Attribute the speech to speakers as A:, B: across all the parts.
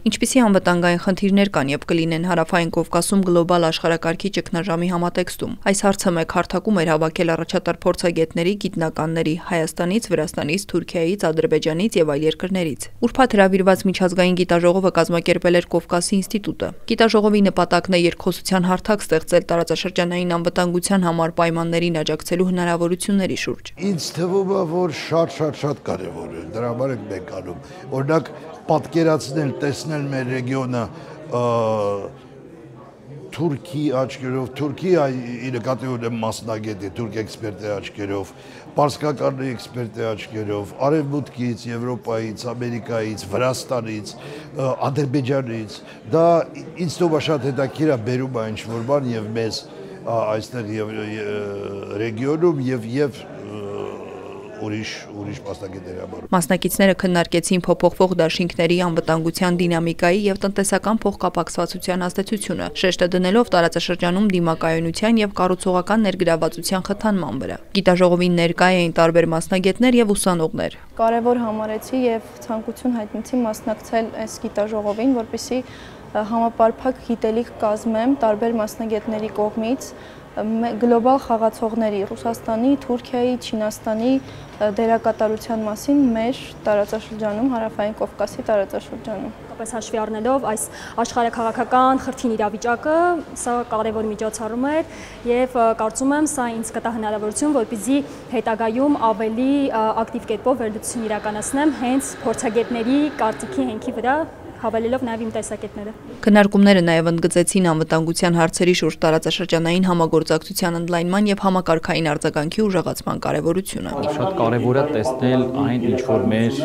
A: Ինչպիսի անվտանգային խնդիրներ կան եւ կլինեն Հարավային Կովկասում գլոբալ աշխարհակարգի ճգնաժամի համատեքստում։ Այս հարցը մեկ հարթակում էր հավաքել առաջատար փորձագետների, գիտնականների Հայաստանից, Վրաստանից, Թուրքիայից, Ադրբեջանից եւ այլ երկրներից։ Ուրբաթ հրավիրված միջազգային գիտաժողովը կազմակերպել էր Կովկասի ինստիտուտը։ Գիտաժողովի նպատակն է երկխոսության հարթակ ստեղծել տարածաշրջանային անվտանգության համար պայմաններին աջակցելու հնարավորությունների շուրջ։
B: Ինձ թվում է, որ շատ կարևոր է։ Դրա համար ենք մենք անում։ Օրինակ պատկերացնել, տեսնել մեր ռեգիոնը Թուրքի աչքերով, Թուրքիա ի նկատի ունեմ մասնագետի, թուրք էքսպերտի աչքերով, պարսկական էքսպերտի աչքերով, Արևմուտքից, Եվրոպայից, Ամերիկայից, Վրաստանից, Ադրբեջանից, դա ինձ թվում է շատ հետաքրքիր է բերում է ինչ-որ բան եւ մեզ այստեղ եւ ռեգիոնում եւ ուրիշ մասնագետների համար։
A: Մասնակիցները քննարկեցին փոփոխվող դաշինքների անվտանգության դինամիկայի եւ տնտեսական փոխկապակցվածության ազդեցությունը, շեշտը դնելով տարածաշրջանում դիմակայունության եւ կառուցողական ներգրավվածության խթանման վրա։ Գիտաժողովին ներկա էին տարբեր մասնագետներ եւ ուսանողներ։
C: Կարևոր համարեցի եւ ցանկություն հայտնեցի մասնակցել այս գիտաժողովին, որպեսզի համապարփակ գիտելիք կազմեմ տարբեր մասնագետների կողմից գլոբալ խաղացողների Ռուսաստանի, Թուրքիայի, Չինաստանի դերակատարության մասին մեր տարածաշրջանում, Հարավային Կովկասի տարածաշրջանում։
D: Կապես հաշվի առնելով այս աշխարհաքաղաքական խրթին իրավիճակը, սա կարևոր միջոցառում էր եւ կարծում եմ սա ինձ կտա հնարավորություն, որպեսզի հետագայում ավելի ակտիվ կերպով վերլուծություն իրականացնեմ հենց փորձագետների կարծիքի հենքի վրա հավելելով նաև իմ տեսակետները։
A: Քննարկումները նաև ընդգծեցին անվտանգության հարցերի շուրջ տարածաշրջանային համագործակցության ընդլայնման եւ համակարգային արձագանքի ուժեղացման կարեւորությունը։
E: Շատ կարեւոր է տեսնել այն, ինչ որ մեր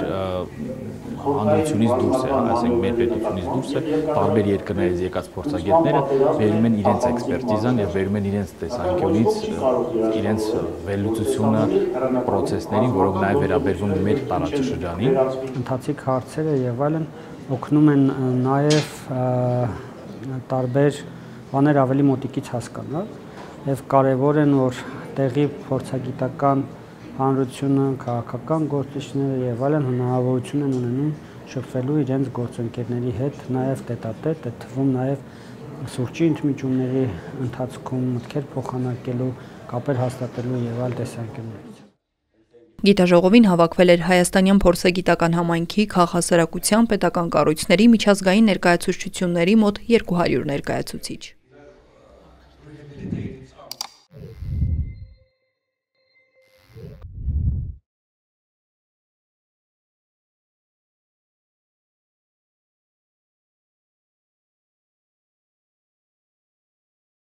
E: հանրությունից դուրս է, այսինքն մեր պետությունից դուրս է, տարբեր երկրներից եկած փորձագետները բերում են իրենց էքսպերտիզան եւ բերում են իրենց տեսանկյունից իրենց վերլուծությունը process-ներին, որոնք նաև վերաբերվում են մեր տարածաշրջանին։
F: Ընթացիկ հարցերը եւ այլն օգնում են նաև տարբեր բաներ ավելի մոտիկից հասկանալ եւ կարեւոր են որ տեղի փորձագիտական հանրությունը, քաղաքական գործիչները եւ այլն հնարավորություն են ունենում շփվելու իրենց գործընկերների հետ, նաև տետատետ, այդ թվում նաև սուրճի ընդմիջումների ընթացքում մտքեր փոխանակելու, կապեր հաստատելու եւ այլ տեսանկյուններից։
A: Գիտաժողովին հավաքվել էր հայաստանյան փորձագիտական համայնքի, քաղաքասարակության, պետական կառույցների, միջազգային ներկայացուցչությունների մոտ 200 ներկայացուցիչ։